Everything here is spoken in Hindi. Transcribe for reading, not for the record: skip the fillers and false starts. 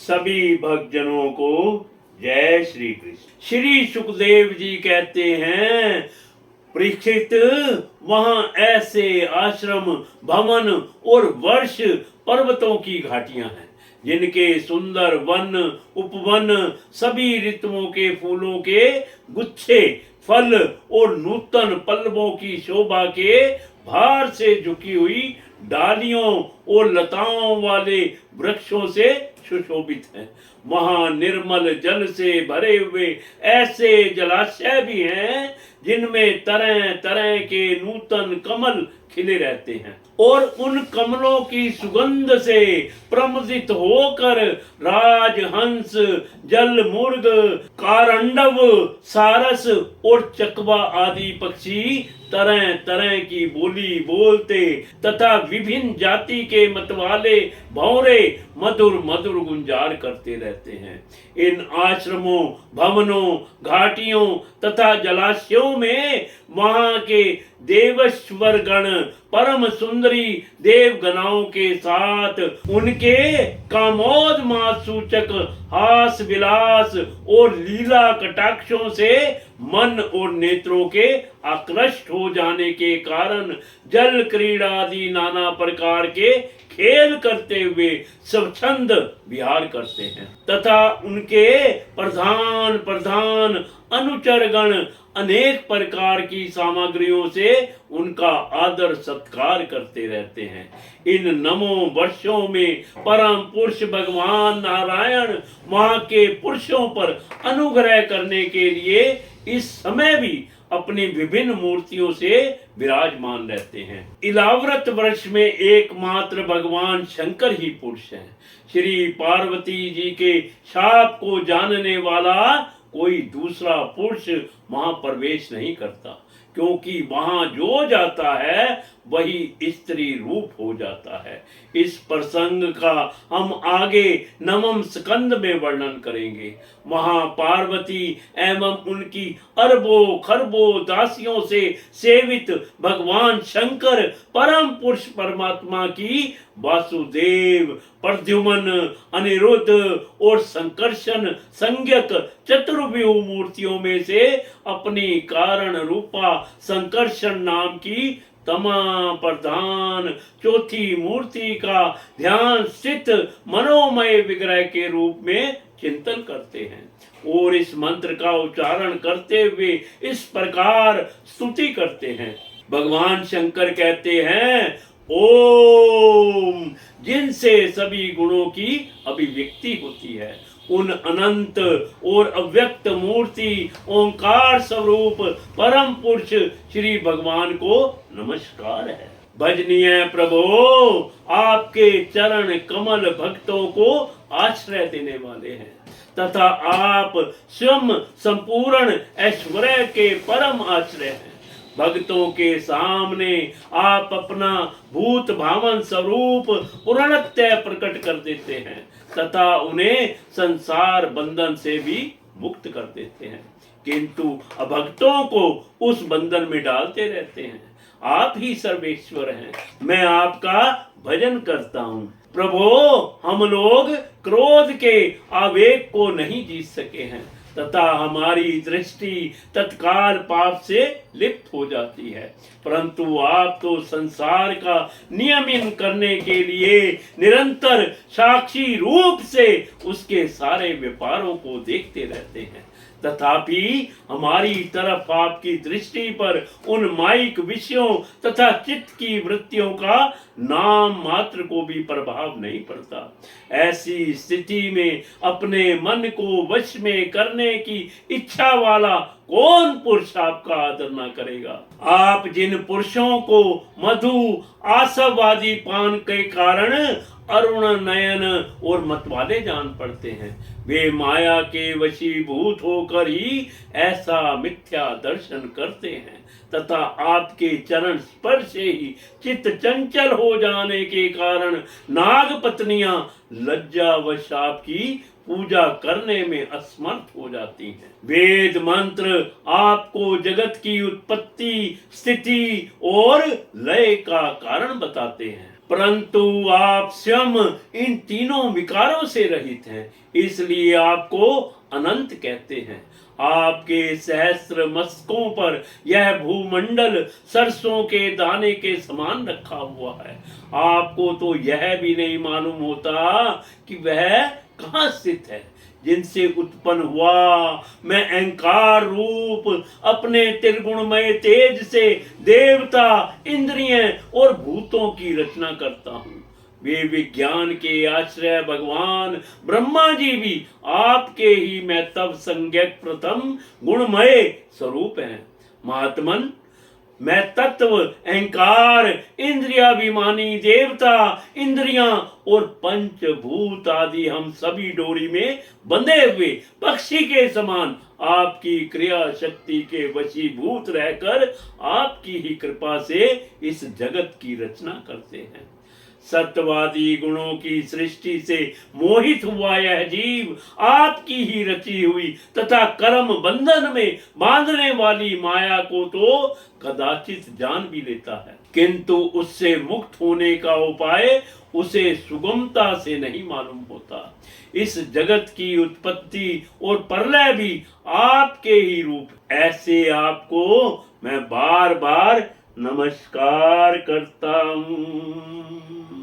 सभी भक्तजनों को जय श्री कृष्ण। श्री सुखदेव जी कहते हैं, परीक्षित, वहां ऐसे आश्रम, भवन और वर्ष पर्वतों की घाटियां हैं जिनके सुंदर वन, उपवन, सभी ऋतुओं के फूलों के गुच्छे, फल और नूतन पल्लवों की शोभा के भार से झुकी हुई डालियों और लताओं वाले वृक्षों से सुशोभित है। वहां निर्मल जल से भरे हुए ऐसे जलाशय भी हैं जिनमें तरह तरह के नूतन कमल खिले रहते हैं और उन कमलों की सुगंध से प्रमुदित होकर राजहंस, जलमुर्ग, कारंडव, सारस और चकवा आदि पक्षी तरह तरह की बोली बोलते तथा विभिन्न जाति के मतवाले भौरे मधुर मधुर गुंजार करते रहते हैं। इन आश्रमों, भवनों, घाटियों तथा जलाशयों में वहां के देवश्वर गण परम सुंदरी देवगणाओं के साथ उनके कामोद सूचक हास विलास और लीला कटाक्षों से मन और नेत्रों के आकृष्ट हो जाने के कारण जल क्रीड़ा आदि नाना प्रकार के खेल करते हुए स्वच्छंद विहार करते हैं तथा उनके प्रधान प्रधान अनुचरगण अनेक प्रकार की सामग्रियों से उनका आदर सत्कार करते रहते हैं। इन नमो वर्षों में परम पुरुष भगवान नारायण वहां के पुरुषों पर अनुग्रह करने के लिए इस समय भी अपनी विभिन्न मूर्तियों से विराजमान रहते हैं। इलाव्रत वर्ष में एकमात्र भगवान शंकर ही पुरुष हैं। श्री पार्वती जी के शाप को जानने वाला कोई दूसरा पुरुष वहां प्रवेश नहीं करता, क्योंकि वहां जो जाता है वही स्त्री रूप हो जाता है। इस प्रसंग का हम आगे नवम स्कंद में वर्णन करेंगे। वहां पार्वती एवं उनकी अरबों खरबों दासियों से सेवित भगवान शंकर परम पुरुष परमात्मा की वासुदेव, प्रद्युम्न, अनिरुद्ध और संकर्षण संज्ञक चतुर्व्यूह मूर्तियों में से अपनी कारण रूपा संकर्षण नाम की तमा प्रधान चौथी मूर्ति का ध्यान स्थित मनोमय विग्रह के रूप में चिंतन करते हैं और इस मंत्र का उच्चारण करते हुए इस प्रकार स्तुति करते हैं। भगवान शंकर कहते हैं, ओम, जिनसे सभी गुणों की अभिव्यक्ति होती है, उन अनंत और अव्यक्त मूर्ति ओंकार स्वरूप परम पुरुष श्री भगवान को नमस्कार है। भजनीय प्रभु, आपके चरण कमल भक्तों को आश्रय देने वाले हैं तथा आप स्वयं संपूर्ण ऐश्वर्य के परम आश्रय हैं। भक्तों के सामने आप अपना भूत भावन स्वरूप पूर्णतः प्रकट कर देते हैं तथा उन्हें संसार बंधन से भी मुक्त कर देते हैं, किंतु अभक्तों को उस बंधन में डालते रहते हैं। आप ही सर्वेश्वर हैं, मैं आपका भजन करता हूँ। प्रभु, हम लोग क्रोध के आवेग को नहीं जीत सके हैं तथा हमारी दृष्टि तत्काल पाप से लिप्त हो जाती है, परंतु आप तो संसार का नियमन करने के लिए निरंतर साक्षी रूप से उसके सारे व्यापारों को देखते रहते हैं। तथापि हमारी तरफ आपकी दृष्टि पर उन माइक विषयों तथा चित्त की वृत्तियों का नाम मात्र को भी प्रभाव नहीं पड़ता। ऐसी स्थिति में अपने मन को वश में करने की इच्छा वाला कौन पुरुष आपका आदर न करेगा। आप जिन पुरुषों को मधु आसवादी पान के कारण अरुण नयन और मतवाले जान पड़ते हैं, वे माया के वशीभूत होकर ही ऐसा मिथ्या दर्शन करते हैं तथा आपके चरण स्पर्श से ही चित्त चंचल हो जाने के कारण नाग पत्नियां लज्जावश आपकी पूजा करने में असमर्थ हो जाती हैं। वेद मंत्र आपको जगत की उत्पत्ति, स्थिति और लय का कारण बताते हैं। परंतु आप स्वयं इन तीनों विकारों से रहित हैं, इसलिए आपको अनंत कहते हैं। आपके सहस्त्र मस्तकों पर यह भूमंडल सरसों के दाने के समान रखा हुआ है। आपको तो यह भी नहीं मालूम होता कि वह कहाँ स्थित है, जिनसे उत्पन्न हुआ मैं अहंकार रूप अपने त्रिगुणमय तेज से देवता, इंद्रियें और भूतों की रचना करता हूँ। वे विज्ञान के आश्रय भगवान ब्रह्मा जी भी आपके ही मैं तब संज्ञक प्रथम गुणमय स्वरूप हैं। महात्मन, मैं तत्व, अहंकार, इंद्रियाभिमानी देवता, इंद्रियां और पंचभूत आदि हम सभी डोरी में बंधे हुए पक्षी के समान आपकी क्रिया शक्ति के वशीभूत रहकर आपकी ही कृपा से इस जगत की रचना करते हैं। सत्यवादी गुणों की सृष्टि से मोहित हुआ यह जीव आपकी ही रची हुई तथा कर्म बंधन में बांधने वाली माया को तो कदाचित जान भी लेता है, किंतु उससे मुक्त होने का उपाय उसे सुगमता से नहीं मालूम होता। इस जगत की उत्पत्ति और प्रलय भी आपके ही रूप, ऐसे आपको मैं बार बार नमस्कार करता हूँ।